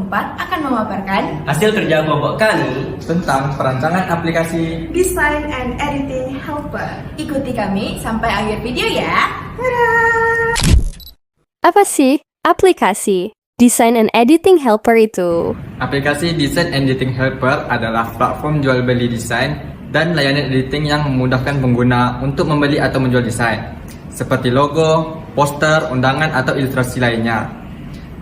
keempat akan memaparkan hasil kerja kelompok kami tentang perancangan aplikasi Design and Editing Helper. Ikuti kami sampai akhir video ya. Dadah! Apa sih aplikasi Design and Editing Helper itu? Aplikasi Design and Editing Helper adalah platform jual beli desain dan layanan editing yang memudahkan pengguna untuk membeli atau menjual desain, seperti logo, poster, undangan, atau ilustrasi lainnya.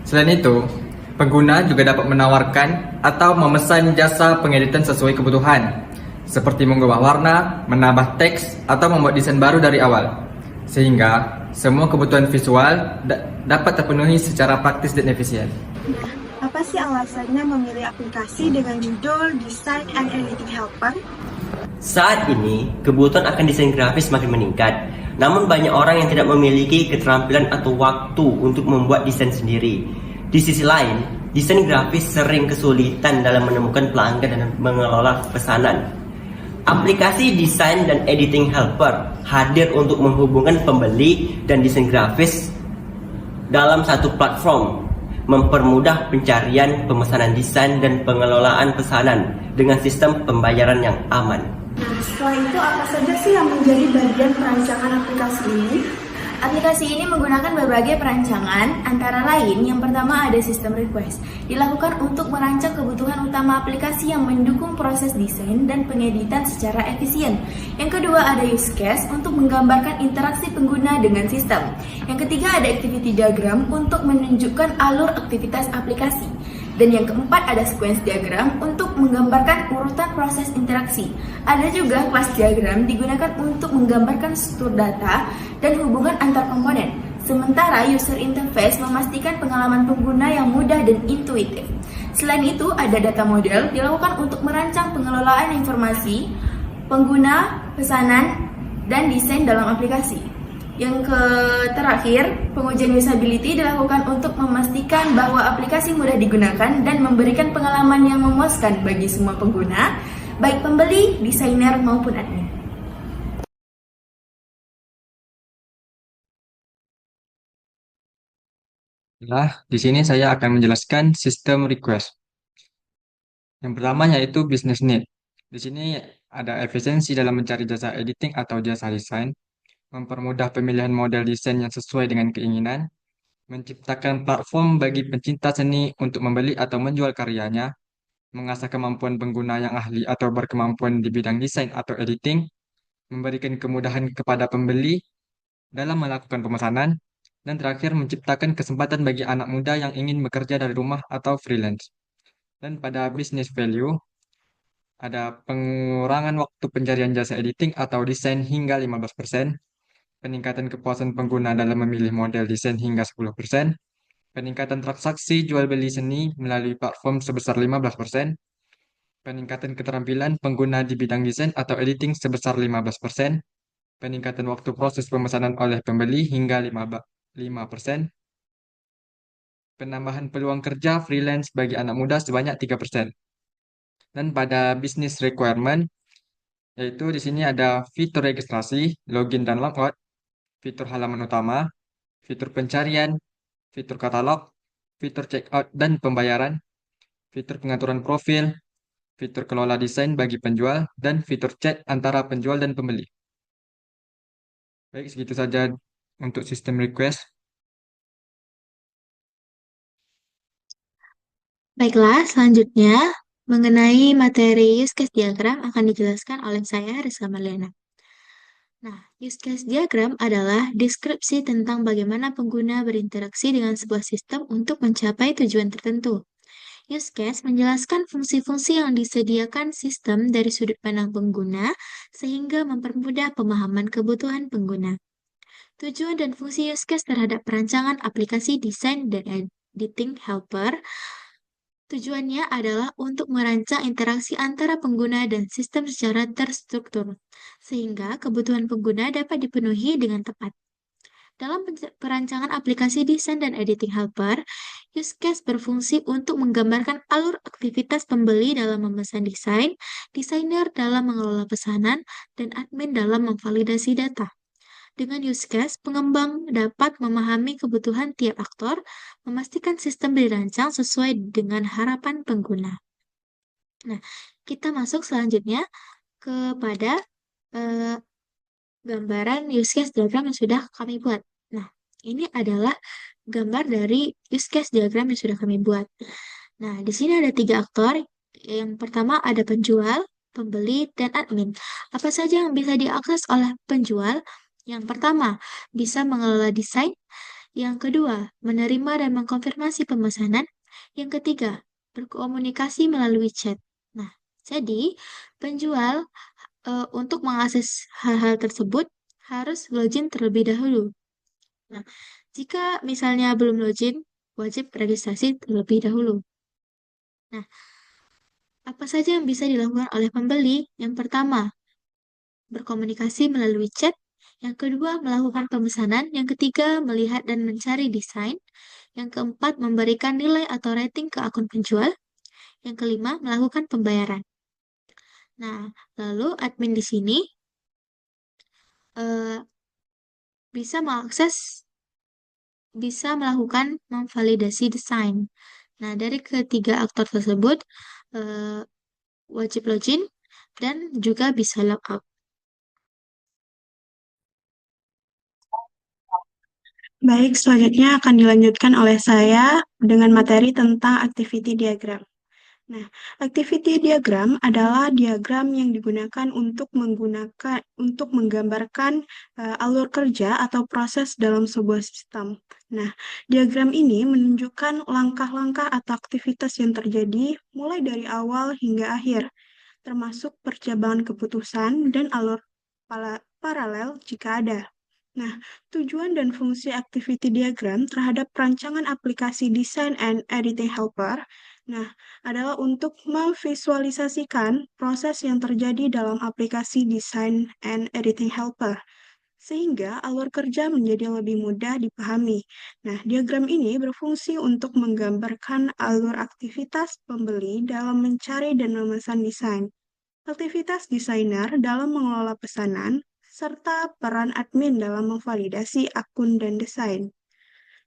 Selain itu, pengguna juga dapat menawarkan atau memesan jasa pengeditan sesuai kebutuhan, seperti mengubah warna, menambah teks, atau membuat desain baru dari awal, sehingga semua kebutuhan visual dapat terpenuhi secara praktis dan efisien. Apa sih alasannya memilih aplikasi dengan judul Design and Editing Helper? saat ini kebutuhan akan desain grafis makin meningkat. Namun banyak orang yang tidak memiliki keterampilan atau waktu untuk membuat desain sendiri. Di sisi lain, desain grafis sering kesulitan dalam menemukan pelanggan dan mengelola pesanan. Aplikasi Design dan Editing Helper hadir untuk menghubungkan pembeli dan desain grafis dalam satu platform, mempermudah pencarian, pemesanan desain, dan pengelolaan pesanan dengan sistem pembayaran yang aman. Nah, setelah itu apa saja sih yang menjadi bagian perancangan aplikasi ini? Aplikasi ini menggunakan berbagai perancangan, antara lain yang pertama ada sistem request. Dilakukan untuk merancang kebutuhan utama aplikasi yang mendukung proses desain dan pengeditan secara efisien. Yang kedua ada use case untuk menggambarkan interaksi pengguna dengan sistem. Yang ketiga ada activity diagram untuk menunjukkan alur aktivitas aplikasi. Dan yang keempat ada sequence diagram untuk menggambarkan urutan proses interaksi. Ada juga class diagram digunakan untuk menggambarkan struktur data dan hubungan antar komponen. Sementara user interface memastikan pengalaman pengguna yang mudah dan intuitif. Selain itu ada data model dilakukan untuk merancang pengelolaan informasi, pengguna, pesanan, dan desain dalam aplikasi. Yang terakhir, pengujian usability dilakukan untuk memastikan bahwa aplikasi mudah digunakan dan memberikan pengalaman yang memuaskan bagi semua pengguna, baik pembeli, desainer, maupun admin. Di sini saya akan menjelaskan sistem request. Yang pertama yaitu business need. Di sini ada efisiensi dalam mencari jasa editing atau jasa desain, mempermudah pemilihan model desain yang sesuai dengan keinginan, menciptakan platform bagi pencinta seni untuk membeli atau menjual karyanya, mengasah kemampuan pengguna yang ahli atau berkemampuan di bidang desain atau editing, memberikan kemudahan kepada pembeli dalam melakukan pemesanan, dan terakhir menciptakan kesempatan bagi anak muda yang ingin bekerja dari rumah atau freelance. Dan pada business value, ada pengurangan waktu pencarian jasa editing atau desain hingga 15%, peningkatan kepuasan pengguna dalam memilih model desain hingga 10%, peningkatan transaksi jual beli seni melalui platform sebesar 15%, peningkatan keterampilan pengguna di bidang desain atau editing sebesar 15%, peningkatan waktu proses pemesanan oleh pembeli hingga 5%, penambahan peluang kerja freelance bagi anak muda sebanyak 3%. Dan pada business requirement, yaitu di sini ada fitur registrasi, login dan logout, fitur halaman utama, fitur pencarian, fitur katalog, fitur checkout dan pembayaran, fitur pengaturan profil, fitur kelola desain bagi penjual, dan fitur chat antara penjual dan pembeli. Baik, segitu saja untuk sistem request. Baiklah, selanjutnya mengenai materi use case diagram akan dijelaskan oleh saya, Rizka Marliana. Nah, use case diagram adalah deskripsi tentang bagaimana pengguna berinteraksi dengan sebuah sistem untuk mencapai tujuan tertentu. Use case menjelaskan fungsi-fungsi yang disediakan sistem dari sudut pandang pengguna sehingga mempermudah pemahaman kebutuhan pengguna. Tujuan dan fungsi use case terhadap perancangan aplikasi desain dan editing helper. Tujuannya adalah untuk merancang interaksi antara pengguna dan sistem secara terstruktur, sehingga kebutuhan pengguna dapat dipenuhi dengan tepat. Dalam perancangan aplikasi desain dan editing helper, use case berfungsi untuk menggambarkan alur aktivitas pembeli dalam memesan desain, desainer dalam mengelola pesanan, dan admin dalam memvalidasi data. Dengan use case, pengembang dapat memahami kebutuhan tiap aktor, memastikan sistem dirancang sesuai dengan harapan pengguna. Nah, kita masuk selanjutnya kepada eh, gambaran use case diagram yang sudah kami buat. Nah, ini adalah gambar dari use case diagram yang sudah kami buat. Nah, di sini ada 3 aktor. Yang pertama ada penjual, pembeli, dan admin. Apa saja yang bisa diakses oleh penjual? Yang pertama, bisa mengelola desain. Yang kedua, menerima dan mengkonfirmasi pemesanan. Yang ketiga, berkomunikasi melalui chat. Nah, jadi penjual untuk mengakses hal-hal tersebut harus login terlebih dahulu. Nah, jika misalnya belum login, wajib registrasi terlebih dahulu. Nah, apa saja yang bisa dilakukan oleh pembeli? Yang pertama, berkomunikasi melalui chat. Yang kedua, melakukan pemesanan. Yang ketiga, melihat dan mencari desain. Yang keempat, memberikan nilai atau rating ke akun penjual. Yang kelima, melakukan pembayaran. Nah, lalu admin di sini eh, bisa melakukan memvalidasi desain. Nah, dari ketiga aktor tersebut, eh, wajib login dan juga bisa logout. Baik, selanjutnya akan dilanjutkan oleh saya dengan materi tentang activity diagram. Nah, activity diagram adalah diagram yang digunakan untuk menggambarkan alur kerja atau proses dalam sebuah sistem. Nah, diagram ini menunjukkan langkah-langkah atau aktivitas yang terjadi mulai dari awal hingga akhir, termasuk percabangan keputusan dan alur paralel jika ada. Nah, tujuan dan fungsi activity diagram terhadap perancangan aplikasi design and editing helper, nah, adalah untuk memvisualisasikan proses yang terjadi dalam aplikasi design and editing helper, sehingga alur kerja menjadi lebih mudah dipahami. Nah, diagram ini berfungsi untuk menggambarkan alur aktivitas pembeli dalam mencari dan memesan desain, aktivitas desainer dalam mengelola pesanan, serta peran admin dalam memvalidasi akun dan desain.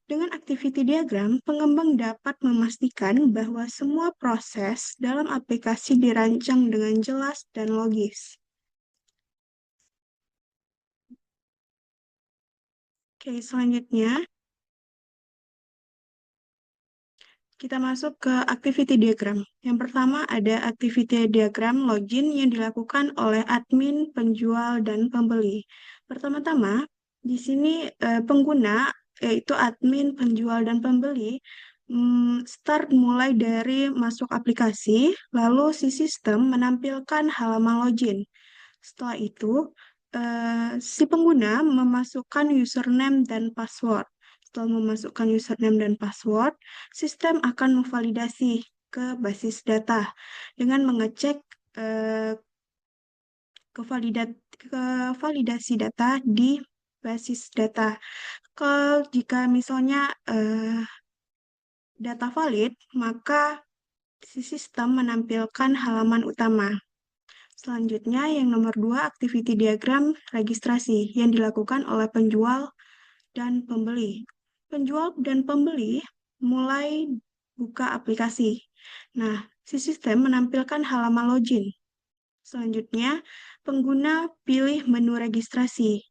Dengan activity diagram, pengembang dapat memastikan bahwa semua proses dalam aplikasi dirancang dengan jelas dan logis. Oke, selanjutnya kita masuk ke activity diagram. Yang pertama ada activity diagram login yang dilakukan oleh admin, penjual, dan pembeli. Pertama-tama, di sini pengguna, yaitu admin, penjual, dan pembeli, start mulai dari masuk aplikasi, lalu si sistem menampilkan halaman login. Setelah itu, si pengguna memasukkan username dan password. Setelah memasukkan username dan password, sistem akan memvalidasi ke basis data dengan mengecek kevalidasi data di basis data. Jika misalnya data valid, maka si sistem menampilkan halaman utama. Selanjutnya, yang nomor 2, activity diagram registrasi yang dilakukan oleh penjual dan pembeli. Penjual dan pembeli mulai buka aplikasi. Nah, si sistem menampilkan halaman login. Selanjutnya, pengguna pilih menu registrasi.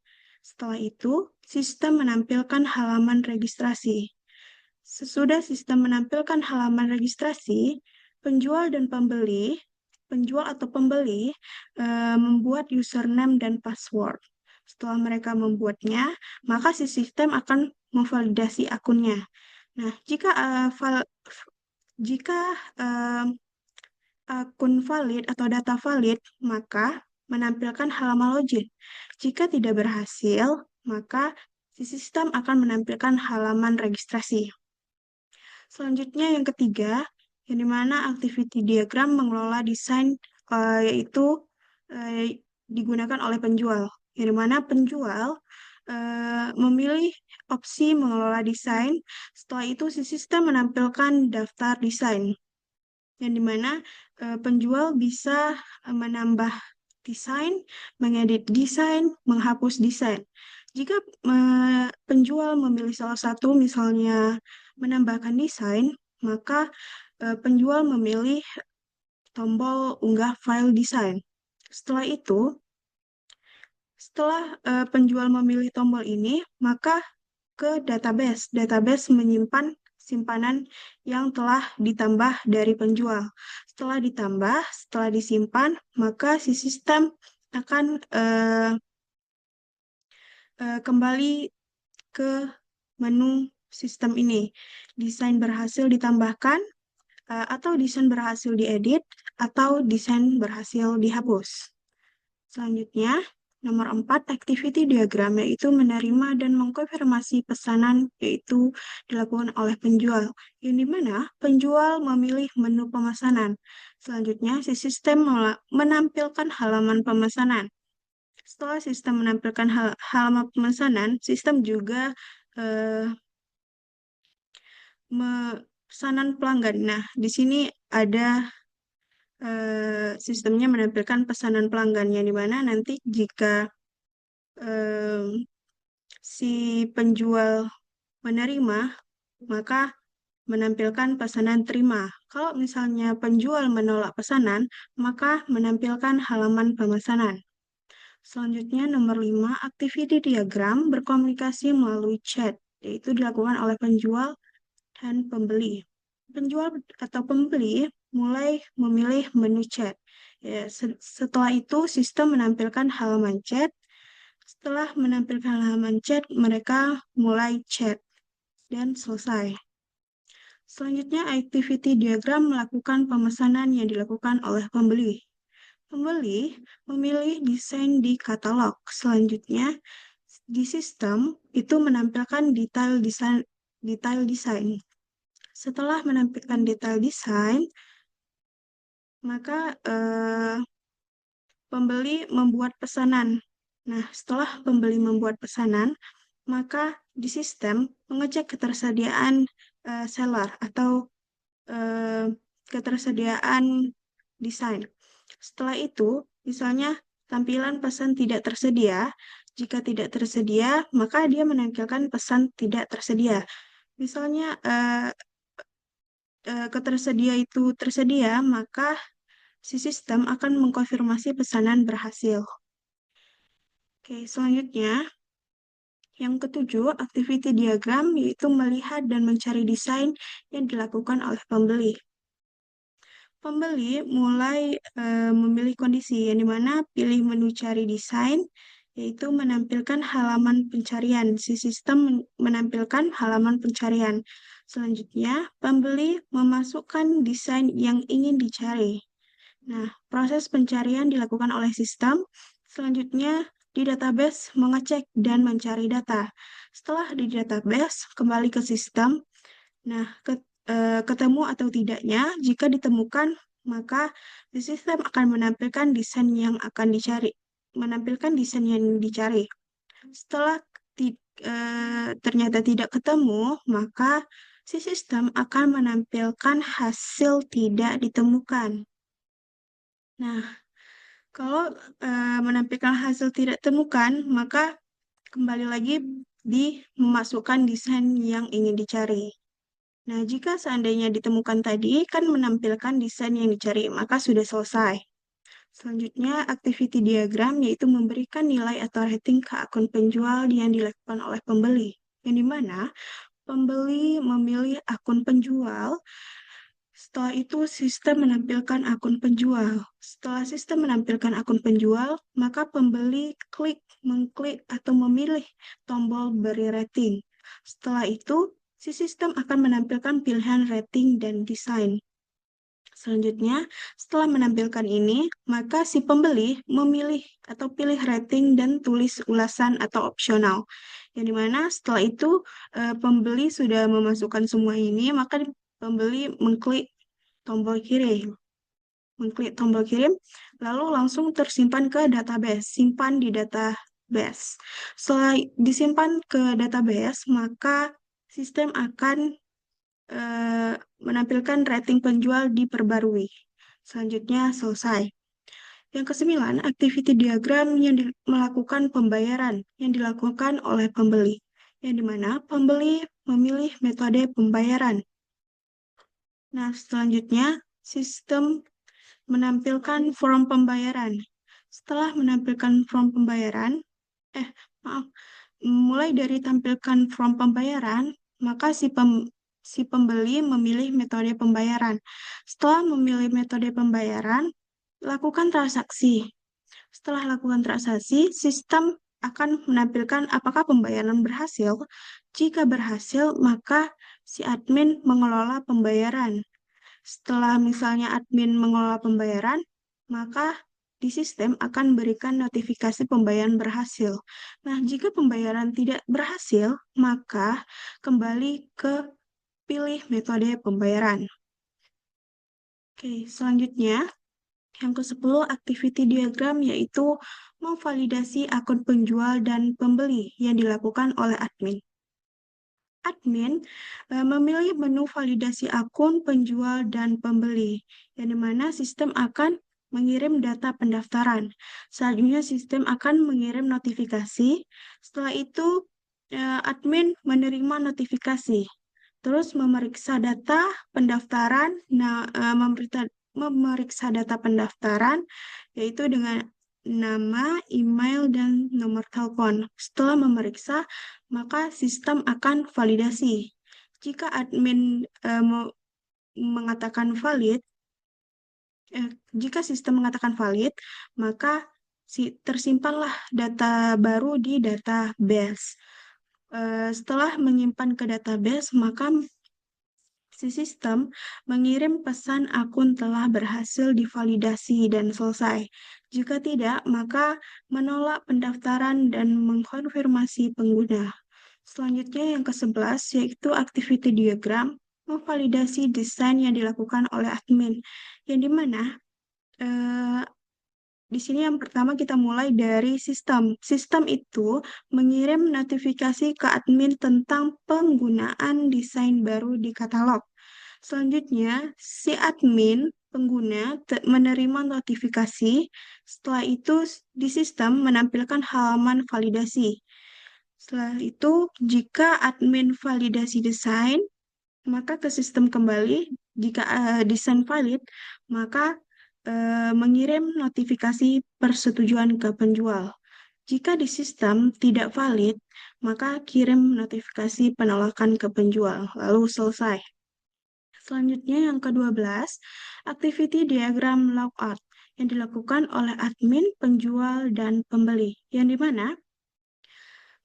Setelah itu, sistem menampilkan halaman registrasi. Sesudah sistem menampilkan halaman registrasi, penjual atau pembeli membuat username dan password. Setelah mereka membuatnya, maka si sistem akan memvalidasi akunnya. Nah, jika akun valid atau data valid, maka menampilkan halaman login. Jika tidak berhasil, maka si sistem akan menampilkan halaman registrasi. Selanjutnya yang ketiga, yang dimana activity diagram mengelola desain yaitu digunakan oleh penjual. Yang dimana penjual memilih opsi mengelola desain. Setelah itu si sistem menampilkan daftar desain. Yang dimana penjual bisa menambah desain, mengedit desain, menghapus desain. Jika penjual memilih salah satu, misalnya menambahkan desain, maka penjual memilih tombol unggah file desain. Setelah itu, setelah penjual memilih tombol ini, maka ke database. Database menyimpan simpanan yang telah ditambah dari penjual. Setelah disimpan, maka si sistem akan kembali ke menu sistem ini. Desain berhasil ditambahkan, atau desain berhasil diedit, atau desain berhasil dihapus. Selanjutnya, nomor 4, activity diagram, yaitu menerima dan mengkonfirmasi pesanan, yaitu dilakukan oleh penjual, yang dimana penjual memilih menu pemesanan. Selanjutnya, si sistem menampilkan halaman pemesanan. Setelah sistem menampilkan halaman pemesanan, sistem juga pesanan pelanggan. Nah, di sini ada sistemnya menampilkan pesanan pelanggan, yang dimana nanti jika si penjual menerima, maka menampilkan pesanan terima. Kalau misalnya penjual menolak pesanan, maka menampilkan halaman pemesanan. Selanjutnya, nomor 5, activity diagram berkomunikasi melalui chat, yaitu dilakukan oleh penjual dan pembeli. Penjual atau pembeli mulai memilih menu chat. Ya, setelah itu, sistem menampilkan halaman chat. Setelah menampilkan halaman chat, mereka mulai chat dan selesai. Selanjutnya, activity diagram melakukan pemesanan yang dilakukan oleh pembeli. Pembeli memilih desain di katalog. Selanjutnya, di sistem itu menampilkan detail desain. Setelah menampilkan detail desain, maka pembeli membuat pesanan. Nah, setelah pembeli membuat pesanan, maka di sistem mengecek ketersediaan seller atau ketersediaan desain. Setelah itu, misalnya tampilan pesan tidak tersedia. Jika tidak tersedia, maka dia menampilkan pesan tidak tersedia. Misalnya ketersedia itu tersedia, maka si sistem akan mengkonfirmasi pesanan berhasil. Oke, selanjutnya yang ketujuh, activity diagram, yaitu melihat dan mencari desain yang dilakukan oleh pembeli. Pembeli mulai memilih kondisi, yang dimana pilih menu cari desain, yaitu menampilkan halaman pencarian. Si sistem menampilkan halaman pencarian. Selanjutnya, pembeli memasukkan desain yang ingin dicari. Nah, proses pencarian dilakukan oleh sistem. Selanjutnya, di database mengecek dan mencari data. Setelah di database, kembali ke sistem. Nah, ketemu atau tidaknya, jika ditemukan, maka di sistem akan menampilkan desain yang akan dicari. Setelah ternyata tidak ketemu, maka si sistem akan menampilkan hasil tidak ditemukan. Nah, kalau menampilkan hasil tidak ditemukan, maka kembali lagi di memasukkan desain yang ingin dicari. Nah, jika seandainya ditemukan tadi, kan menampilkan desain yang dicari, maka sudah selesai. Selanjutnya, activity diagram, yaitu memberikan nilai atau rating ke akun penjual yang dilakukan oleh pembeli. Yang dimana pembeli memilih akun penjual, setelah itu sistem menampilkan akun penjual. Setelah sistem menampilkan akun penjual, maka pembeli mengklik atau memilih tombol beri rating. Setelah itu, si sistem akan menampilkan pilihan rating dan desain. Selanjutnya, setelah menampilkan ini, maka si pembeli memilih atau pilih rating dan tulis ulasan atau opsional. Yang dimana setelah itu pembeli sudah memasukkan semua ini, maka pembeli mengklik tombol kirim. Lalu langsung tersimpan ke database, simpan di database. Setelah disimpan ke database, maka sistem akan menampilkan rating penjual diperbarui. Selanjutnya selesai. Yang kesembilan, activity diagram yang melakukan pembayaran yang dilakukan oleh pembeli, yang dimana pembeli memilih metode pembayaran. Nah, selanjutnya, sistem menampilkan form pembayaran. Setelah menampilkan form pembayaran, maaf, mulai dari tampilkan form pembayaran, maka si pembeli memilih metode pembayaran. Setelah memilih metode pembayaran, lakukan transaksi. Setelah lakukan transaksi, sistem akan menampilkan apakah pembayaran berhasil. Jika berhasil, maka si admin mengelola pembayaran. Setelah misalnya admin mengelola pembayaran, maka di sistem akan berikan notifikasi pembayaran berhasil. Nah, jika pembayaran tidak berhasil, maka kembali ke pilih metode pembayaran. Oke, selanjutnya yang ke-10 activity diagram yaitu memvalidasi akun penjual dan pembeli yang dilakukan oleh admin. Admin memilih menu validasi akun penjual dan pembeli, yang dimana sistem akan mengirim data pendaftaran. Selanjutnya sistem akan mengirim notifikasi. Setelah itu admin menerima notifikasi. Terus memeriksa data pendaftaran, memeriksa data pendaftaran, yaitu dengan nama, email, dan nomor telepon. Setelah memeriksa, maka sistem akan validasi. Jika admin mengatakan valid, jika sistem mengatakan valid, maka tersimpanlah data baru di database. Setelah menyimpan ke database, maka si sistem mengirim pesan akun telah berhasil divalidasi dan selesai. Jika tidak, maka menolak pendaftaran dan mengkonfirmasi pengguna. Selanjutnya yang ke-11 yaitu activity diagram, memvalidasi desain yang dilakukan oleh admin. Yang dimana di sini yang pertama kita mulai dari sistem. Sistem itu mengirim notifikasi ke admin tentang penggunaan desain baru di katalog. Selanjutnya, si admin pengguna menerima notifikasi. Setelah itu, di sistem menampilkan halaman validasi. Setelah itu, jika admin validasi desain, maka ke sistem kembali. Jika desain valid, maka mengirim notifikasi persetujuan ke penjual. Jika di sistem tidak valid, maka kirim notifikasi penolakan ke penjual, lalu selesai. Selanjutnya yang ke-12, activity diagram logout yang dilakukan oleh admin, penjual, dan pembeli. Yang dimana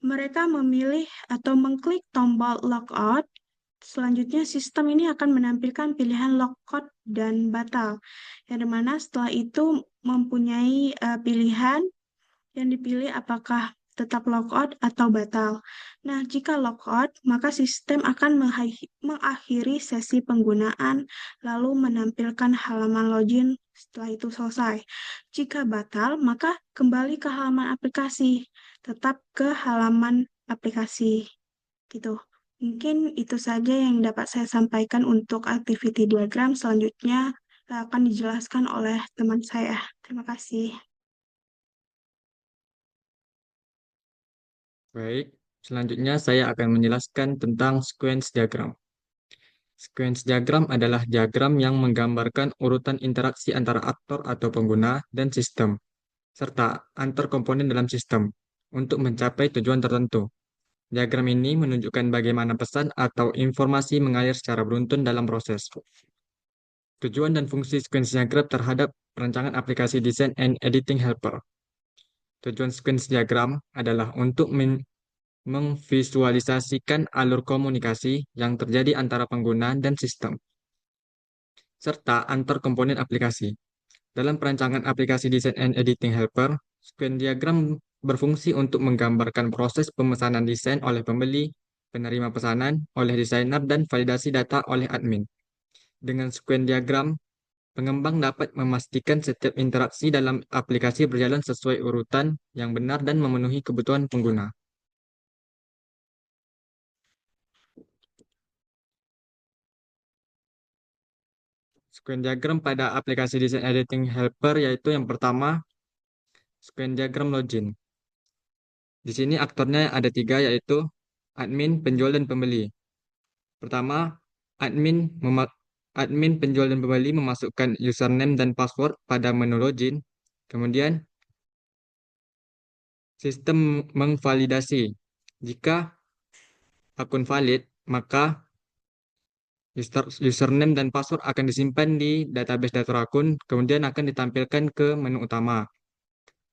mereka memilih atau mengklik tombol logout. Selanjutnya sistem ini akan menampilkan pilihan logout dan batal. Yang dimana setelah itu mempunyai pilihan yang dipilih apakah tetap logout atau batal. Nah, jika logout, maka sistem akan mengakhiri sesi penggunaan lalu menampilkan halaman login setelah itu selesai. Jika batal, maka kembali ke halaman aplikasi, tetap ke halaman aplikasi gitu. Mungkin itu saja yang dapat saya sampaikan untuk activity diagram. Selanjutnya akan dijelaskan oleh teman saya. Terima kasih. Baik, selanjutnya saya akan menjelaskan tentang sequence diagram. Sequence diagram adalah diagram yang menggambarkan urutan interaksi antara aktor atau pengguna dan sistem, serta antar komponen dalam sistem untuk mencapai tujuan tertentu. Diagram ini menunjukkan bagaimana pesan atau informasi mengalir secara beruntun dalam proses. Tujuan dan fungsi sequence diagram terhadap perancangan aplikasi desain and editing helper. Tujuan sequence diagram adalah untuk memvisualisasikan alur komunikasi yang terjadi antara pengguna dan sistem, serta antar komponen aplikasi. Dalam perancangan aplikasi desain and editing helper, sequence diagram berfungsi untuk menggambarkan proses pemesanan desain oleh pembeli, penerima pesanan oleh desainer, dan validasi data oleh admin. Dengan sequence diagram, pengembang dapat memastikan setiap interaksi dalam aplikasi berjalan sesuai urutan yang benar dan memenuhi kebutuhan pengguna. sequence diagram pada aplikasi desain editing helper yaitu yang pertama sequence diagram login. Di sini aktornya ada tiga yaitu admin, penjual, dan pembeli. Pertama, admin, penjual, dan pembeli memasukkan username dan password pada menu login. Kemudian sistem mengvalidasi. Jika akun valid, maka username dan password akan disimpan di database daftar akun, kemudian akan ditampilkan ke menu utama.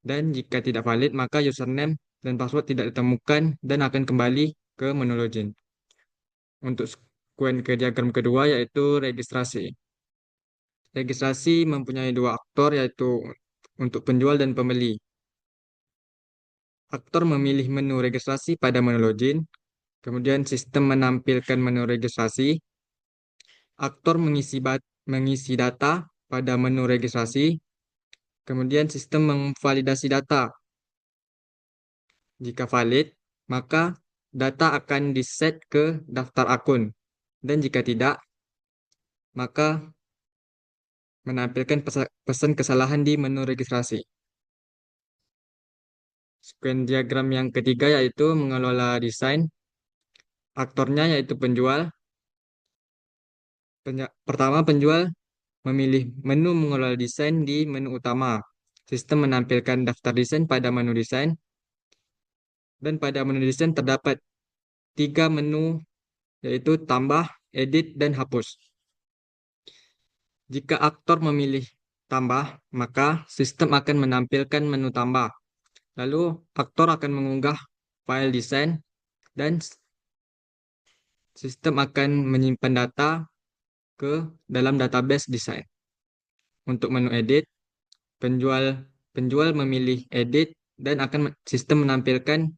Dan jika tidak valid, maka username dan password tidak ditemukan dan akan kembali ke menu login. Untuk sequence ke diagram kedua yaitu registrasi. Registrasi mempunyai dua aktor yaitu untuk penjual dan pembeli. Aktor memilih menu registrasi pada menu login, kemudian sistem menampilkan menu registrasi. Aktor mengisi data pada menu registrasi, kemudian sistem memvalidasi data. Jika valid, maka data akan diset ke daftar akun, dan jika tidak, maka menampilkan pesan kesalahan di menu registrasi. Sequence diagram yang ketiga yaitu mengelola desain. Aktornya yaitu penjual. Pertama, penjual memilih menu mengelola desain di menu utama. Sistem menampilkan daftar desain pada menu desain. Dan pada menu desain terdapat tiga menu yaitu tambah, edit, dan hapus. Jika aktor memilih tambah, maka sistem akan menampilkan menu tambah. Lalu aktor akan mengunggah file desain dan sistem akan menyimpan data ke dalam database desain. Untuk menu edit, penjual memilih edit dan akan sistem menampilkan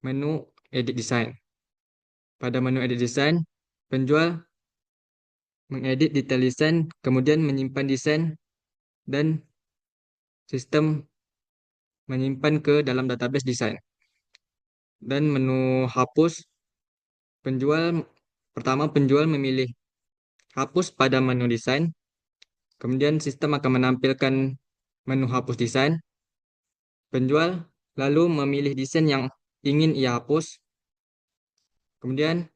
menu edit desain. Pada menu edit desain, penjual mengedit detail desain, kemudian menyimpan desain dan sistem menyimpan ke dalam database desain. Dan menu hapus, pertama penjual memilih hapus pada menu desain, kemudian sistem akan menampilkan menu hapus desain. Penjual lalu memilih desain yang ingin ia hapus, kemudian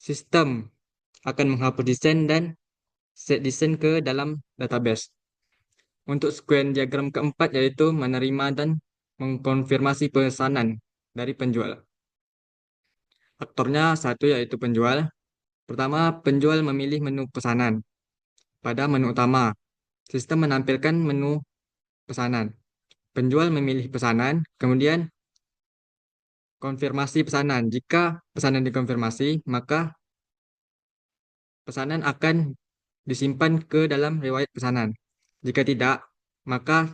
sistem akan menghapus desain dan set desain ke dalam database. Untuk sequence diagram keempat yaitu menerima dan mengkonfirmasi pesanan dari penjual. Aktornya satu yaitu penjual. Pertama, penjual memilih menu pesanan. Pada menu utama, sistem menampilkan menu pesanan. Penjual memilih pesanan, kemudian konfirmasi pesanan. Jika pesanan dikonfirmasi, maka pesanan akan disimpan ke dalam riwayat pesanan. Jika tidak, maka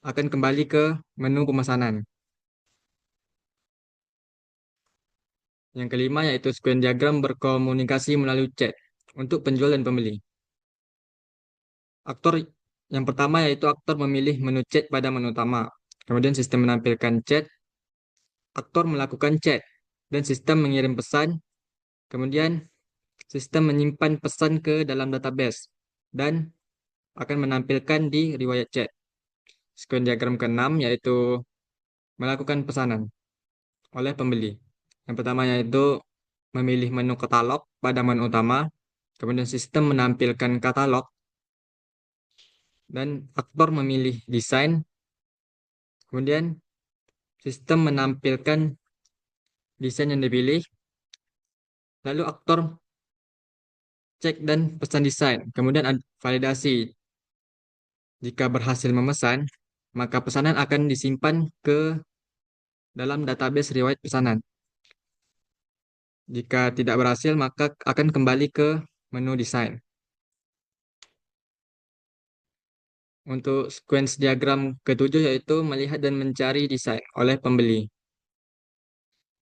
akan kembali ke menu pemesanan. Yang kelima yaitu sequence diagram berkomunikasi melalui chat untuk penjual dan pembeli. Aktor yang pertama yaitu aktor memilih menu chat pada menu utama. Kemudian sistem menampilkan chat, aktor melakukan chat, dan sistem mengirim pesan. Kemudian sistem menyimpan pesan ke dalam database dan akan menampilkan di riwayat chat. Sequence diagram ke-6 yaitu melakukan pesanan oleh pembeli. Yang pertama yaitu memilih menu katalog pada menu utama, kemudian sistem menampilkan katalog, dan aktor memilih desain, kemudian sistem menampilkan desain yang dipilih, lalu aktor cek dan pesan desain, kemudian validasi. Jika berhasil memesan, maka pesanan akan disimpan ke dalam database riwayat pesanan. Jika tidak berhasil, maka akan kembali ke menu desain. Untuk sequence diagram ketujuh yaitu melihat dan mencari desain oleh pembeli.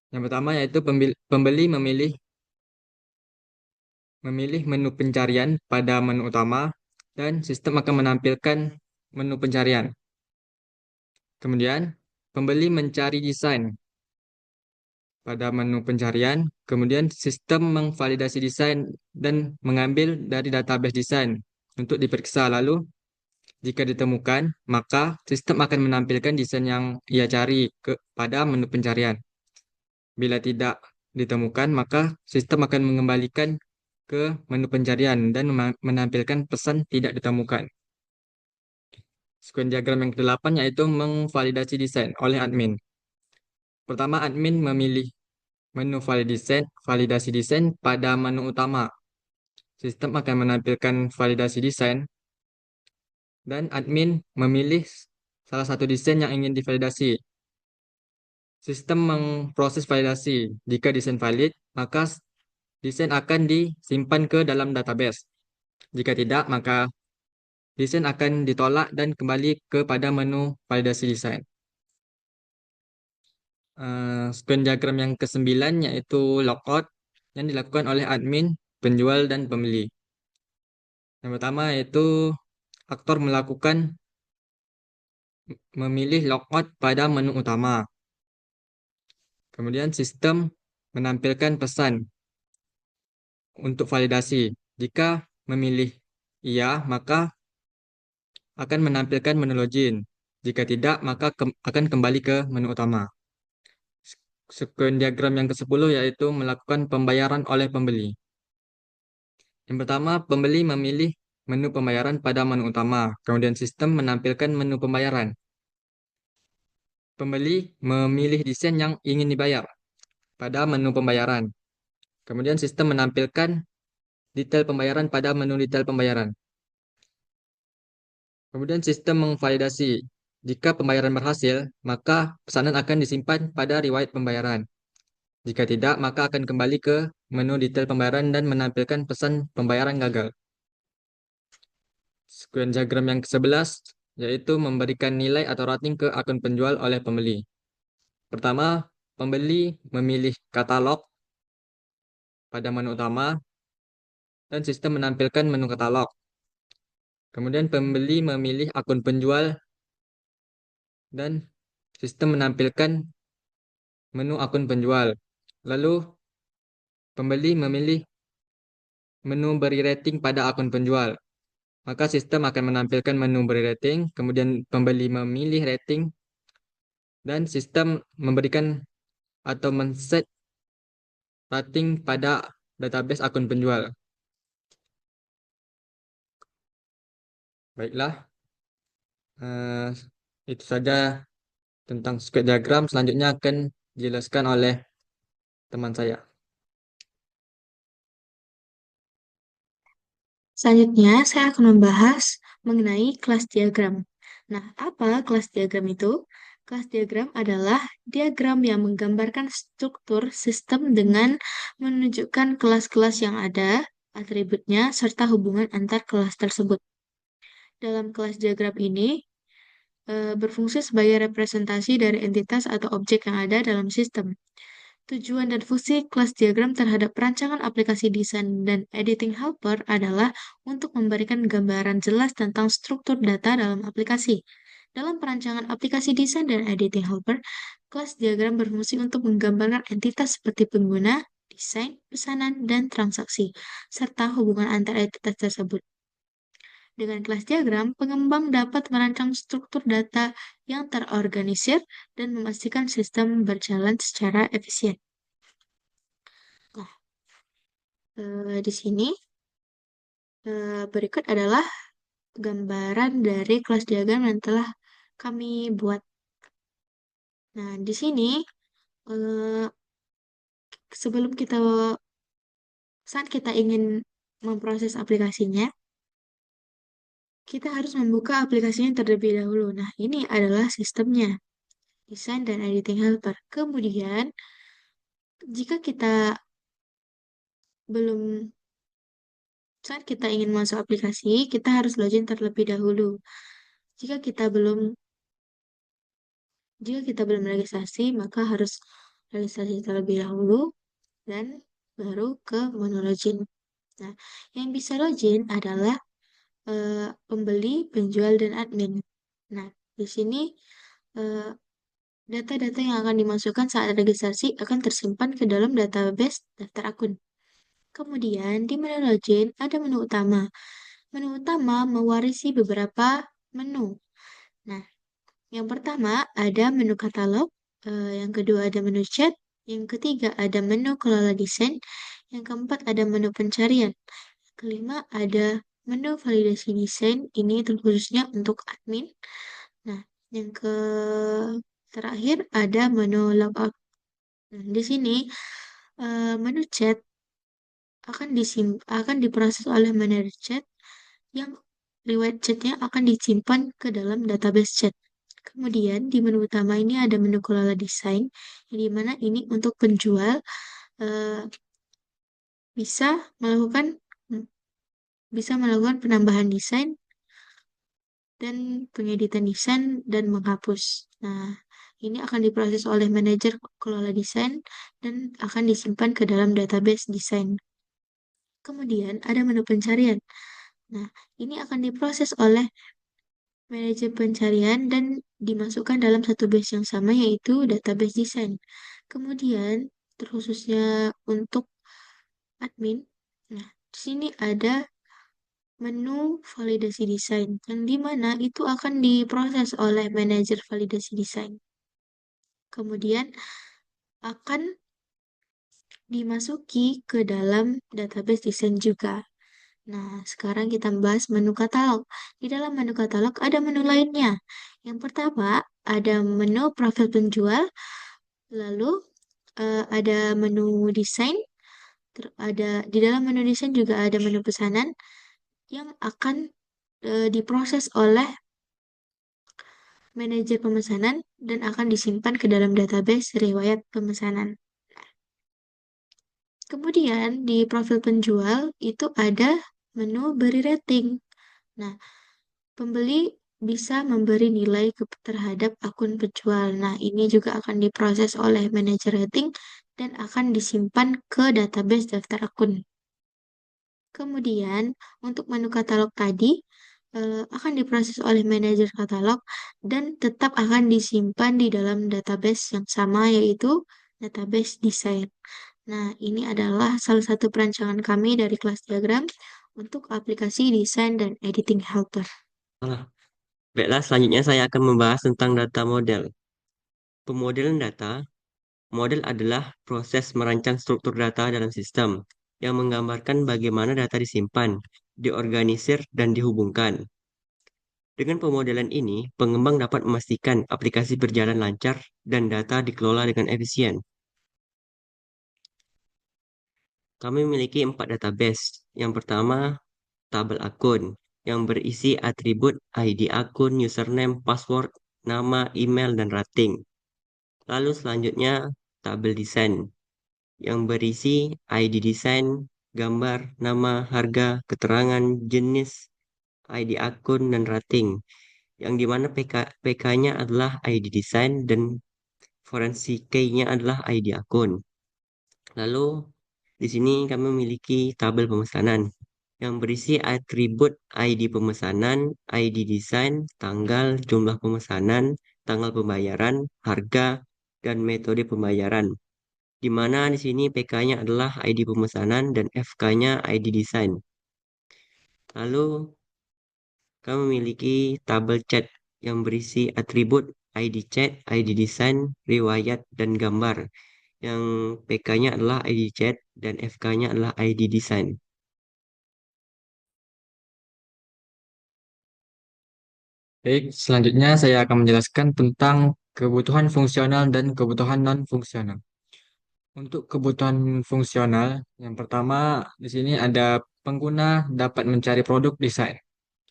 Yang pertama yaitu pembeli memilih menu pencarian pada menu utama dan sistem akan menampilkan menu pencarian. Kemudian, pembeli mencari desain pada menu pencarian, kemudian sistem memvalidasi desain dan mengambil dari database desain untuk diperiksa. Lalu, jika ditemukan, maka sistem akan menampilkan desain yang ia cari pada menu pencarian. Bila tidak ditemukan, maka sistem akan mengembalikan ke menu pencarian dan menampilkan pesan tidak ditemukan. Sequence diagram yang ke-8 yaitu memvalidasi desain oleh admin. Pertama, admin memilih menu validasi desain pada menu utama. Sistem akan menampilkan validasi desain dan admin memilih salah satu desain yang ingin divalidasi. Sistem memproses validasi. Jika desain valid, maka desain akan disimpan ke dalam database. Jika tidak, maka desain akan ditolak dan kembali kepada menu validasi desain. Sequence diagram yang ke-9 yaitu logout yang dilakukan oleh admin, penjual, dan pembeli. Yang pertama yaitu aktor memilih logout pada menu utama. Kemudian sistem menampilkan pesan untuk validasi. Jika memilih iya, maka akan menampilkan menu login. Jika tidak, maka akan kembali ke menu utama. Sequence diagram yang ke-10 yaitu melakukan pembayaran oleh pembeli. Yang pertama, pembeli memilih menu pembayaran pada menu utama. Kemudian sistem menampilkan menu pembayaran. Pembeli memilih desain yang ingin dibayar pada menu pembayaran. Kemudian sistem menampilkan detail pembayaran pada menu detail pembayaran. Kemudian sistem memvalidasi. Jika pembayaran berhasil, maka pesanan akan disimpan pada riwayat pembayaran. Jika tidak, maka akan kembali ke menu detail pembayaran dan menampilkan pesan pembayaran gagal. Sequence diagram yang ke-11 yaitu memberikan nilai atau rating ke akun penjual oleh pembeli. Pertama, pembeli memilih katalog pada menu utama dan sistem menampilkan menu katalog. Kemudian pembeli memilih akun penjual dan sistem menampilkan menu akun penjual. Lalu pembeli memilih menu beri rating pada akun penjual. Maka sistem akan menampilkan menu beri rating, kemudian pembeli memilih rating dan sistem memberikan atau men-set rating pada database akun penjual. Baiklah, itu saja tentang square diagram. Selanjutnya akan dijelaskan oleh teman saya. Selanjutnya, saya akan membahas mengenai kelas diagram. Nah, apa kelas diagram itu? Kelas diagram adalah diagram yang menggambarkan struktur sistem dengan menunjukkan kelas-kelas yang ada, atributnya, serta hubungan antar kelas tersebut. Dalam kelas diagram ini, berfungsi sebagai representasi dari entitas atau objek yang ada dalam sistem. Tujuan dan fungsi kelas diagram terhadap perancangan aplikasi desain dan editing helper adalah untuk memberikan gambaran jelas tentang struktur data dalam aplikasi. Dalam perancangan aplikasi desain dan editing helper, kelas diagram berfungsi untuk menggambarkan entitas seperti pengguna, desain, pesanan, dan transaksi, serta hubungan antar entitas tersebut. Dengan kelas diagram, pengembang dapat merancang struktur data yang terorganisir dan memastikan sistem berjalan secara efisien. Nah, di sini berikut adalah gambaran dari kelas diagram yang telah kami buat. Nah, di sini sebelum saat kita ingin memproses aplikasinya, kita harus membuka aplikasinya terlebih dahulu. Nah, ini adalah sistemnya, desain dan editing helper. Kemudian, jika saat kita ingin masuk aplikasi, kita harus login terlebih dahulu. Jika kita belum registrasi, maka harus registrasi terlebih dahulu dan baru ke menu login. Nah, yang bisa login adalah pembeli, penjual, dan admin. Nah, di sini Data-data yang akan dimasukkan saat registrasi akan tersimpan ke dalam database daftar akun. Kemudian di menu login ada menu utama. Menu utama mewarisi beberapa menu. Nah, yang pertama ada menu katalog, yang kedua ada menu chat, yang ketiga ada menu kelola desain, yang keempat ada menu pencarian, kelima ada menu validasi desain, ini terkhususnya untuk admin. Nah, yang terakhir ada menu logout. Nah, di sini menu chat akan diproses oleh manajer chat yang riwayat chatnya akan disimpan ke dalam database chat. Kemudian di menu utama ini ada menu kelola desain, yang dimana ini untuk penjual eh, bisa melakukan bisa melakukan penambahan desain dan pengeditan desain dan menghapus. Nah, ini akan diproses oleh manajer kelola desain dan akan disimpan ke dalam database desain. Kemudian ada menu pencarian. Nah, ini akan diproses oleh manajer pencarian dan dimasukkan dalam satu base yang sama yaitu database desain. Kemudian terkhususnya untuk admin, nah di sini ada menu validasi desain yang dimana itu akan diproses oleh manajer validasi desain. Kemudian akan dimasuki ke dalam database desain juga. Nah, sekarang kita bahas menu katalog. Di dalam menu katalog ada menu lainnya. Yang pertama, ada menu profil penjual, lalu ada menu desain, ada di dalam menu desain juga ada menu pesanan yang akan diproses oleh manajer pemesanan dan akan disimpan ke dalam database riwayat pemesanan. Kemudian di profil penjual itu ada menu beri rating. Nah, pembeli bisa memberi nilai terhadap akun penjual. Nah, ini juga akan diproses oleh manajer rating dan akan disimpan ke database daftar akun. Kemudian, untuk menu katalog tadi akan diproses oleh manajer katalog dan tetap akan disimpan di dalam database yang sama yaitu database desain. Nah, ini adalah salah satu perancangan kami dari kelas diagram untuk aplikasi desain dan editing helper. Baiklah, selanjutnya saya akan membahas tentang data model. Pemodelan data, model adalah proses merancang struktur data dalam sistem yang menggambarkan bagaimana data disimpan, diorganisir, dan dihubungkan. Dengan pemodelan ini, pengembang dapat memastikan aplikasi berjalan lancar dan data dikelola dengan efisien. Kami memiliki 4 database. Yang pertama, tabel akun yang berisi atribut ID akun, username, password, nama, email, dan rating. Lalu selanjutnya, tabel desain yang berisi ID desain, gambar, nama, harga, keterangan, jenis, ID akun, dan rating. Yang dimana PK-nya adalah ID desain dan forensik key-nya adalah ID akun. Lalu di sini kami memiliki tabel pemesanan yang berisi atribut ID pemesanan, ID desain, tanggal, jumlah pemesanan, tanggal pembayaran, harga, dan metode pembayaran. Di mana di sini PK-nya adalah ID pemesanan dan FK-nya ID desain. Lalu kami memiliki tabel chat yang berisi atribut ID chat, ID desain, riwayat, dan gambar. Yang PK-nya adalah ID chat dan FK-nya adalah ID desain. Baik, selanjutnya saya akan menjelaskan tentang kebutuhan fungsional dan kebutuhan non-fungsional. Untuk kebutuhan fungsional, yang pertama di sini ada pengguna dapat mencari produk desain.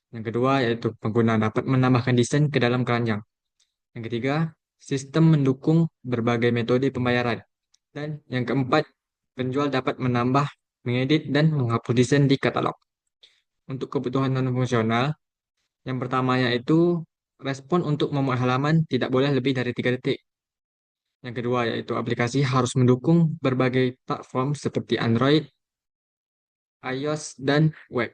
Yang kedua yaitu pengguna dapat menambahkan desain ke dalam keranjang. Yang ketiga, sistem mendukung berbagai metode pembayaran. Dan yang keempat, penjual dapat menambah, mengedit, dan menghapus desain di katalog. Untuk kebutuhan non-fungsional, yang pertamanya itu respon untuk memuat halaman tidak boleh lebih dari 3 detik. Yang kedua yaitu aplikasi harus mendukung berbagai platform seperti Android, iOS, dan web.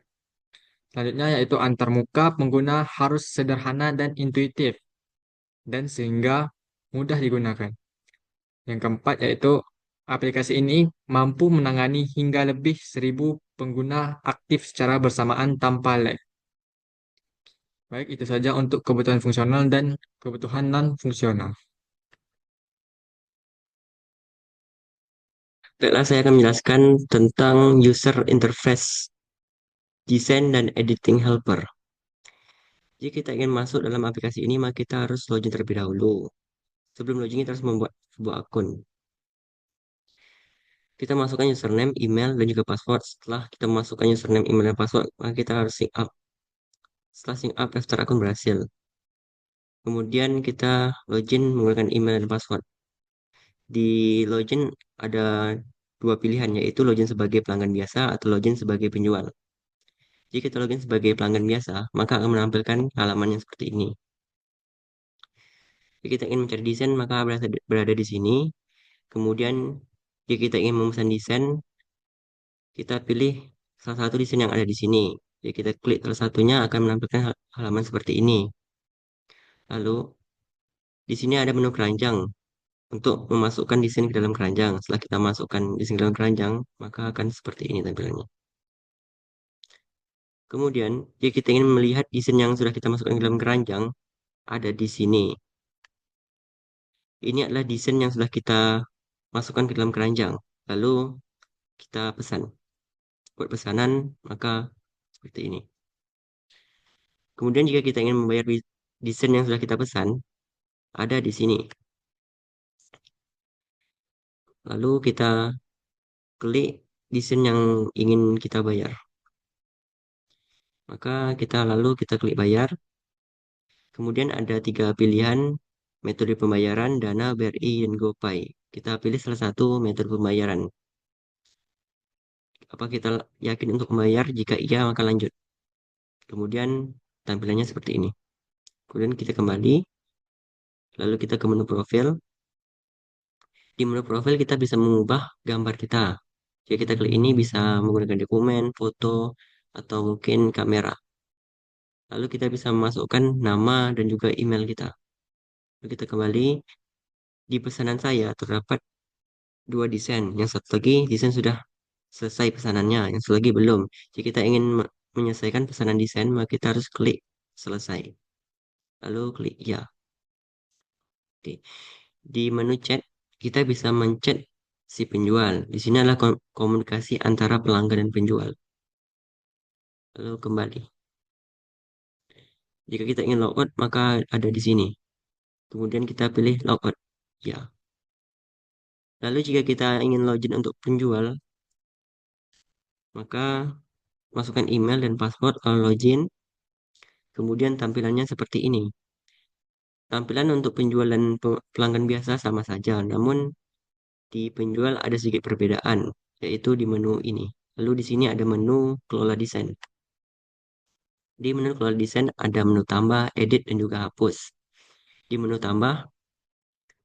Selanjutnya yaitu antarmuka pengguna harus sederhana dan intuitif. Dan sehingga mudah digunakan. Yang keempat yaitu aplikasi ini mampu menangani hingga lebih 1.000 pengguna aktif secara bersamaan tanpa lag. Baik, itu saja untuk kebutuhan fungsional dan kebutuhan non-fungsional. Baiklah, saya akan menjelaskan tentang user interface, desain, dan editing helper. Jika kita ingin masuk dalam aplikasi ini, maka kita harus login terlebih dahulu. Sebelum login, kita harus membuat sebuah akun. Kita masukkan username, email, dan juga password. Setelah kita masukkan username, email, dan password, maka kita harus sign up. Setelah sign up, daftar akun berhasil. Kemudian kita login menggunakan email dan password. Di login ada dua pilihan, yaitu login sebagai pelanggan biasa atau login sebagai penjual. Jika kita login sebagai pelanggan biasa, maka akan menampilkan halaman yang seperti ini. Jika kita ingin mencari desain, maka berada di sini. Kemudian, jika kita ingin memesan desain, kita pilih salah satu desain yang ada di sini. Jika kita klik salah satunya, akan menampilkan halaman seperti ini. Lalu, di sini ada menu keranjang untuk memasukkan desain ke dalam keranjang. Setelah kita masukkan desain ke dalam keranjang, maka akan seperti ini tampilannya. Kemudian, jika kita ingin melihat desain yang sudah kita masukkan ke dalam keranjang, ada di sini. Ini adalah desain yang sudah kita masukkan ke dalam keranjang. Lalu kita pesan. Buat pesanan, maka seperti ini. Kemudian jika kita ingin membayar desain yang sudah kita pesan, ada di sini. Lalu kita klik desain yang ingin kita bayar. Maka kita klik bayar. Kemudian ada 3 pilihan metode pembayaran, Dana, BRI, dan GoPay. Kita pilih salah satu metode pembayaran. Apa kita yakin untuk membayar? Jika iya, maka lanjut. Kemudian tampilannya seperti ini. Kemudian kita kembali. Lalu kita ke menu profil. Di menu profil kita bisa mengubah gambar kita. Jika kita klik ini bisa menggunakan dokumen, foto, atau mungkin kamera. Lalu kita bisa memasukkan nama dan juga email kita. Lalu kita kembali. Di pesanan saya terdapat 2 desain. Yang satu lagi desain sudah selesai pesanannya, yang satu lagi belum. Jika kita ingin menyelesaikan pesanan desain, maka kita harus klik selesai. Lalu klik ya. Oke. Di menu chat, kita bisa menchat si penjual. Di sini adalah komunikasi antara pelanggan dan penjual. Lalu kembali. Jika kita ingin logout, maka ada di sini. Kemudian kita pilih logout. Ya. Lalu jika kita ingin login untuk penjual, maka masukkan email dan password lalu login. Kemudian tampilannya seperti ini. Tampilan untuk penjual dan pelanggan biasa sama saja, namun di penjual ada sedikit perbedaan, yaitu di menu ini. Lalu di sini ada menu kelola desain. Di menu kelola desain ada menu tambah, edit, dan juga hapus. Di menu tambah,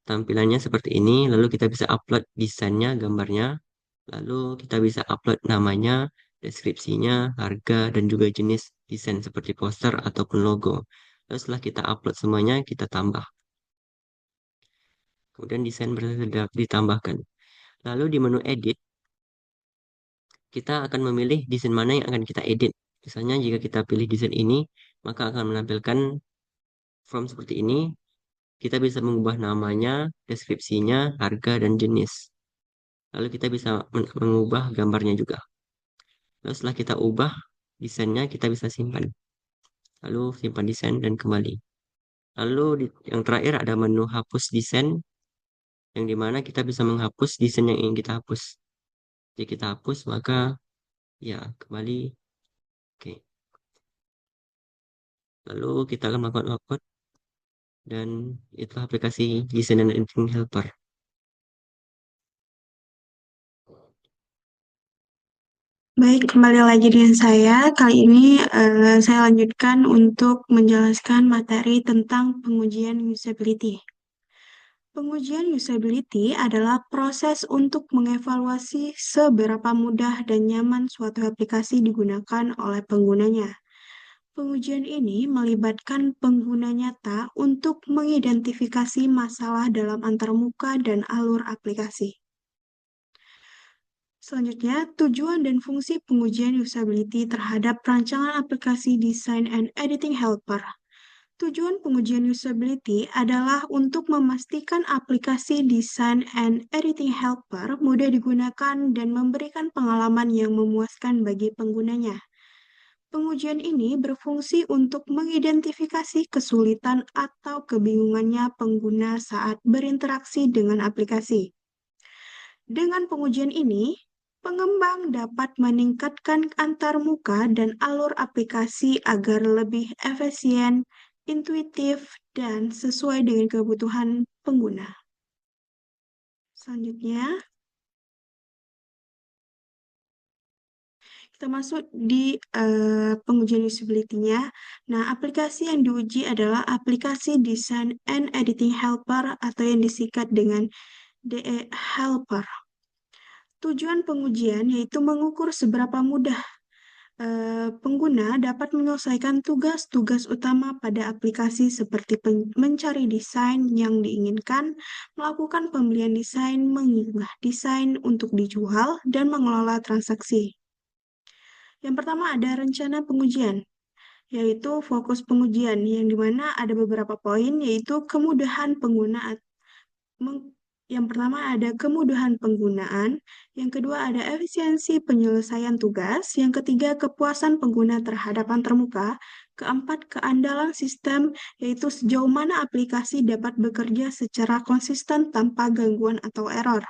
tampilannya seperti ini, lalu kita bisa upload desainnya, gambarnya, lalu kita bisa upload namanya, deskripsinya, harga, dan juga jenis desain seperti poster ataupun logo. Lalu setelah kita upload semuanya, kita tambah. Kemudian desain berhasil ditambahkan. Lalu di menu edit, kita akan memilih desain mana yang akan kita edit. Misalnya jika kita pilih desain ini, maka akan menampilkan form seperti ini. Kita bisa mengubah namanya, deskripsinya, harga, dan jenis. Lalu kita bisa mengubah gambarnya juga. Lalu setelah kita ubah desainnya, kita bisa simpan. Lalu simpan desain dan kembali. Lalu yang terakhir ada menu hapus desain, yang dimana kita bisa menghapus desain yang ingin kita hapus. Jika kita hapus, maka ya kembali. Oke. Lalu kita akan melakukan logout, dan itulah aplikasi desain dan editing helper. Baik, kembali lagi dengan saya. Kali ini saya lanjutkan untuk menjelaskan materi tentang pengujian usability. Pengujian usability adalah proses untuk mengevaluasi seberapa mudah dan nyaman suatu aplikasi digunakan oleh penggunanya. Pengujian ini melibatkan pengguna nyata untuk mengidentifikasi masalah dalam antarmuka dan alur aplikasi. Selanjutnya, tujuan dan fungsi pengujian usability terhadap rancangan aplikasi Design and Editing Helper. Tujuan pengujian usability adalah untuk memastikan aplikasi Design and Editing Helper mudah digunakan dan memberikan pengalaman yang memuaskan bagi penggunanya. Pengujian ini berfungsi untuk mengidentifikasi kesulitan atau kebingungannya pengguna saat berinteraksi dengan aplikasi. Dengan pengujian ini, pengembang dapat meningkatkan antarmuka dan alur aplikasi agar lebih efisien, intuitif, dan sesuai dengan kebutuhan pengguna. Selanjutnya, kita masuk di pengujian usability-nya. Nah, aplikasi yang diuji adalah aplikasi Design and Editing Helper atau yang disingkat dengan DE Helper. Tujuan pengujian yaitu mengukur seberapa mudah pengguna dapat menyelesaikan tugas-tugas utama pada aplikasi seperti mencari desain yang diinginkan, melakukan pembelian desain, mengunggah desain untuk dijual, dan mengelola transaksi. Yang pertama ada rencana pengujian, yaitu fokus pengujian, yang dimana ada beberapa poin, yaitu kemudahan pengguna. Yang pertama ada kemudahan penggunaan, yang kedua ada efisiensi penyelesaian tugas, yang ketiga kepuasan pengguna terhadap antarmuka, keempat keandalan sistem, yaitu sejauh mana aplikasi dapat bekerja secara konsisten tanpa gangguan atau error.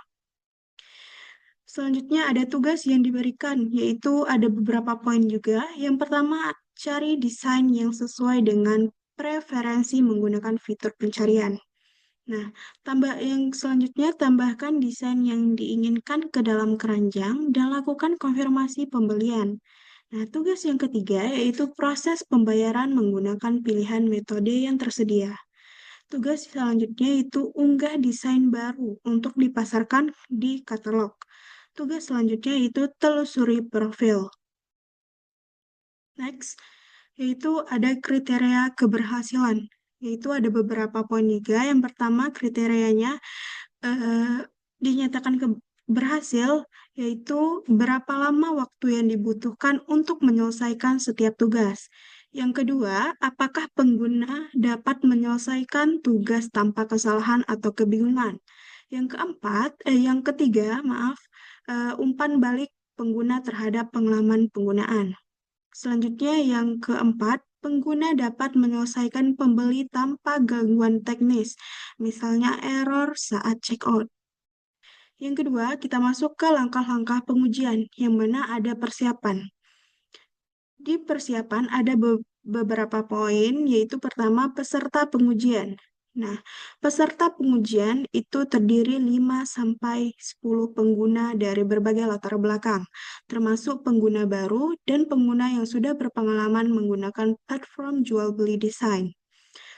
Selanjutnya ada tugas yang diberikan, yaitu ada beberapa poin juga. Yang pertama, cari desain yang sesuai dengan preferensi menggunakan fitur pencarian. Nah, yang selanjutnya tambahkan desain yang diinginkan ke dalam keranjang dan lakukan konfirmasi pembelian. Nah, tugas yang ketiga yaitu proses pembayaran menggunakan pilihan metode yang tersedia. Tugas selanjutnya itu unggah desain baru untuk dipasarkan di katalog. Tugas selanjutnya itu telusuri profil. Next, yaitu ada kriteria keberhasilan, yaitu ada beberapa poin juga. Yang pertama, kriterianya dinyatakan berhasil, yaitu berapa lama waktu yang dibutuhkan untuk menyelesaikan setiap tugas. Yang kedua, apakah pengguna dapat menyelesaikan tugas tanpa kesalahan atau kebingungan. Yang ketiga, umpan balik pengguna terhadap pengalaman penggunaan. Selanjutnya, yang keempat, pengguna dapat menyelesaikan pembeli tanpa gangguan teknis, misalnya error saat checkout. Yang kedua, kita masuk ke langkah-langkah pengujian, yang mana ada persiapan. Di persiapan ada beberapa poin, yaitu pertama, peserta pengujian. Nah, peserta pengujian itu terdiri 5-10 pengguna dari berbagai latar belakang, termasuk pengguna baru dan pengguna yang sudah berpengalaman menggunakan platform jual beli desain.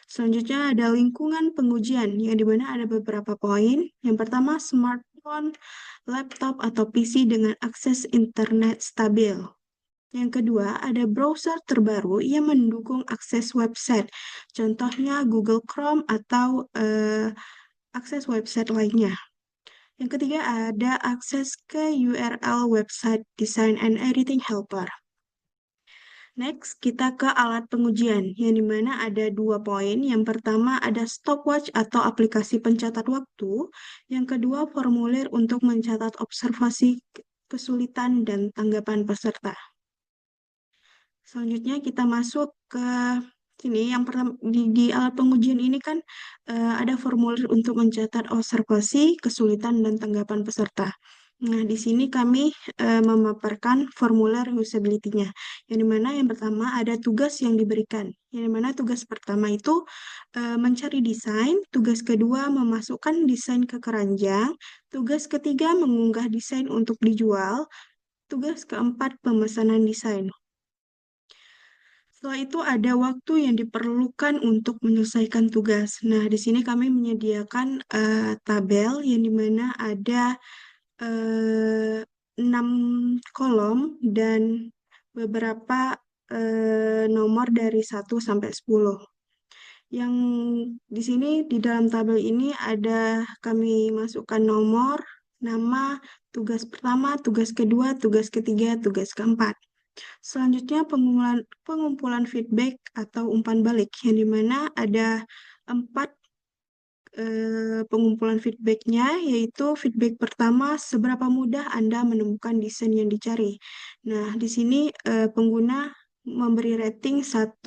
Selanjutnya ada lingkungan pengujian, yang dimana ada beberapa poin. Yang pertama, smartphone, laptop, atau PC dengan akses internet stabil. Yang kedua, ada browser terbaru yang mendukung akses website, contohnya Google Chrome atau akses website lainnya. Yang ketiga, ada akses ke URL website Design and Editing Helper. Next, kita ke alat pengujian, yang dimana ada 2 poin. Yang pertama, ada stopwatch atau aplikasi pencatat waktu. Yang kedua, formulir untuk mencatat observasi kesulitan dan tanggapan peserta. Selanjutnya kita masuk ke sini. Yang pertama di alat pengujian ini kan ada formulir untuk mencatat observasi, kesulitan, dan tanggapan peserta. Nah, di sini kami memaparkan formulir usability-nya. Yang dimana yang pertama ada tugas yang diberikan. Yang dimana tugas pertama itu mencari desain, tugas kedua memasukkan desain ke keranjang, tugas ketiga mengunggah desain untuk dijual, tugas keempat pemesanan desain. Setelah itu ada waktu yang diperlukan untuk menyelesaikan tugas. Nah, di sini kami menyediakan tabel yang dimana ada 6 kolom dan beberapa nomor dari 1 sampai 10. Yang di sini di dalam tabel ini ada kami masukkan nomor, nama, tugas pertama, tugas kedua, tugas ketiga, tugas keempat. Selanjutnya pengumpulan feedback atau umpan balik, yang dimana ada 4 pengumpulan feedbacknya, yaitu feedback pertama, seberapa mudah Anda menemukan desain yang dicari. Nah, di sini pengguna memberi rating 1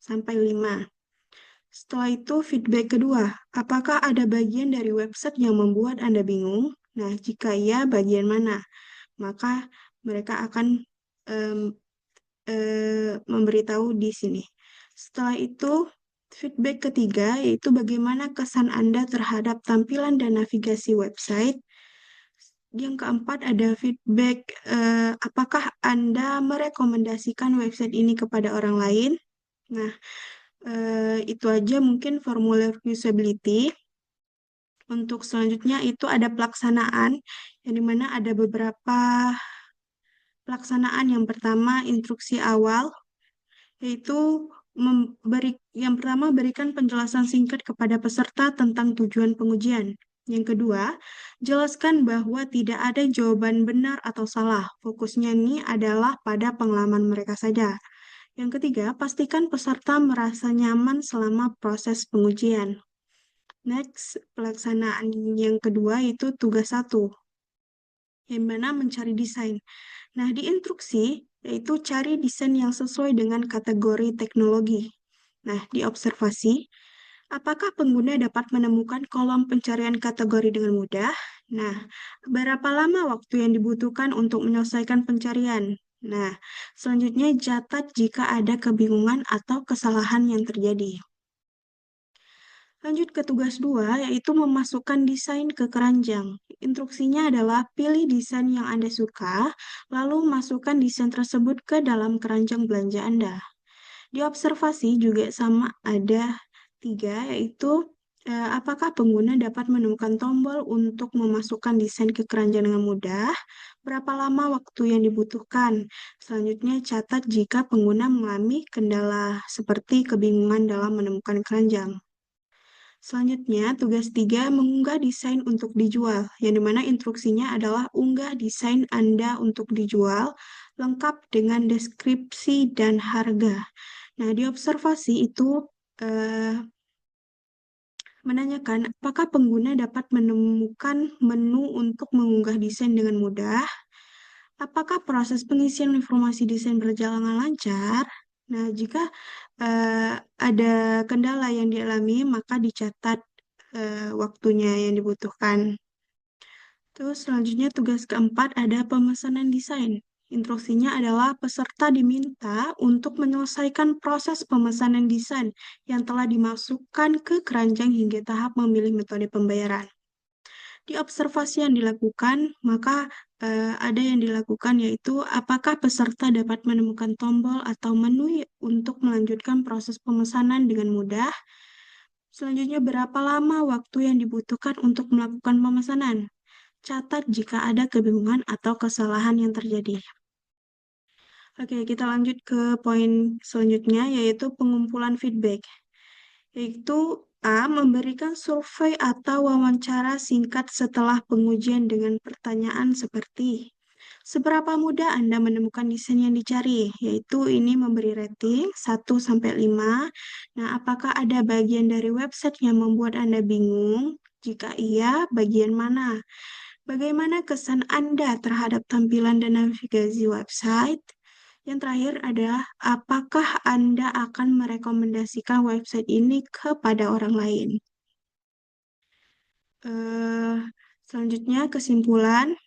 sampai 5. Setelah itu feedback kedua, apakah ada bagian dari website yang membuat Anda bingung? Nah, jika iya, bagian mana? Maka mereka akan memberitahu di sini. Setelah itu, feedback ketiga yaitu bagaimana kesan Anda terhadap tampilan dan navigasi website. Yang keempat ada feedback apakah Anda merekomendasikan website ini kepada orang lain. Nah, itu aja mungkin formulir usability. Untuk selanjutnya itu ada pelaksanaan, yang dimana ada beberapa pelaksanaan. Yang pertama, instruksi awal, yaitu yang pertama, berikan penjelasan singkat kepada peserta tentang tujuan pengujian. Yang kedua, jelaskan bahwa tidak ada jawaban benar atau salah. Fokusnya ini adalah pada pengalaman mereka saja. Yang ketiga, pastikan peserta merasa nyaman selama proses pengujian. Next, pelaksanaan yang kedua itu tugas 1, yang mana mencari desain. Nah, di instruksi, yaitu cari desain yang sesuai dengan kategori teknologi. Nah, di observasi, apakah pengguna dapat menemukan kolom pencarian kategori dengan mudah? Nah, berapa lama waktu yang dibutuhkan untuk menyelesaikan pencarian? Nah, selanjutnya catat jika ada kebingungan atau kesalahan yang terjadi. Lanjut ke tugas 2, yaitu memasukkan desain ke keranjang. Instruksinya adalah pilih desain yang Anda suka, lalu masukkan desain tersebut ke dalam keranjang belanja Anda. Di observasi juga sama, ada 3, yaitu apakah pengguna dapat menemukan tombol untuk memasukkan desain ke keranjang dengan mudah? Berapa lama waktu yang dibutuhkan? Selanjutnya, catat jika pengguna mengalami kendala seperti kebingungan dalam menemukan keranjang. Selanjutnya, tugas 3, mengunggah desain untuk dijual, yang dimana instruksinya adalah unggah desain Anda untuk dijual, lengkap dengan deskripsi dan harga. Nah, di observasi itu menanyakan apakah pengguna dapat menemukan menu untuk mengunggah desain dengan mudah, apakah proses pengisian informasi desain berjalan lancar. Nah, jika ada kendala yang dialami, maka dicatat waktunya yang dibutuhkan. Terus selanjutnya tugas keempat ada pemesanan desain. Instruksinya adalah peserta diminta untuk menyelesaikan proses pemesanan desain yang telah dimasukkan ke keranjang hingga tahap memilih metode pembayaran. Di observasi yang dilakukan, maka ada yang dilakukan yaitu apakah peserta dapat menemukan tombol atau menu untuk melanjutkan proses pemesanan dengan mudah. Selanjutnya, berapa lama waktu yang dibutuhkan untuk melakukan pemesanan. Catat jika ada kebingungan atau kesalahan yang terjadi. Oke, kita lanjut ke poin selanjutnya, yaitu pengumpulan feedback. Yaitu A. Memberikan survei atau wawancara singkat setelah pengujian dengan pertanyaan seperti seberapa mudah Anda menemukan desain yang dicari? Yaitu ini memberi rating 1 sampai 5. Nah, apakah ada bagian dari website yang membuat Anda bingung? Jika iya, bagian mana? Bagaimana kesan Anda terhadap tampilan dan navigasi website? Yang terakhir adalah, apakah Anda akan merekomendasikan website ini kepada orang lain? Selanjutnya, kesimpulan.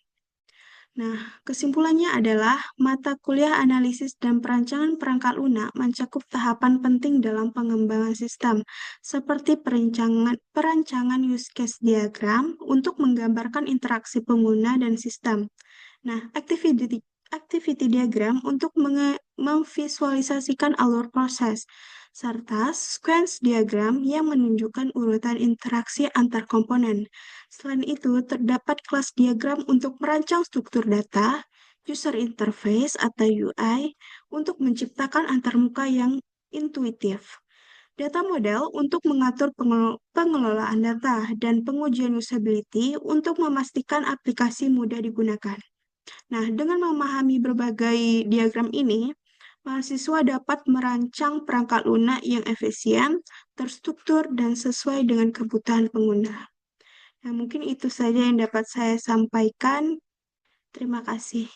Nah, kesimpulannya adalah mata kuliah analisis dan perancangan perangkat lunak mencakup tahapan penting dalam pengembangan sistem, seperti perancangan use case diagram untuk menggambarkan interaksi pengguna dan sistem. Nah, activity diagram untuk memvisualisasikan alur proses, serta sequence diagram yang menunjukkan urutan interaksi antar komponen. Selain itu, terdapat kelas diagram untuk merancang struktur data, user interface atau UI untuk menciptakan antarmuka yang intuitif. Data model untuk mengatur pengelolaan data dan pengujian usability untuk memastikan aplikasi mudah digunakan. Nah, dengan memahami berbagai diagram ini, mahasiswa dapat merancang perangkat lunak yang efisien, terstruktur, dan sesuai dengan kebutuhan pengguna. Nah, mungkin itu saja yang dapat saya sampaikan. Terima kasih.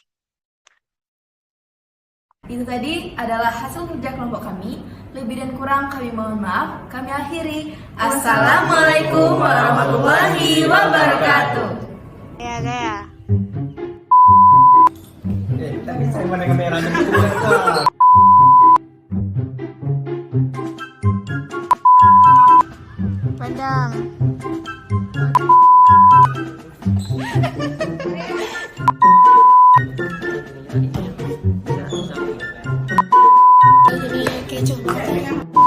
Itu tadi adalah hasil kerja kelompok kami. Lebih dan kurang kami mohon maaf. Kami akhiri. Assalamualaikum warahmatullahi wabarakatuh. Gaya-gaya. Tapi saya mana kameranya gitu. Pandang. Jadi kecoh.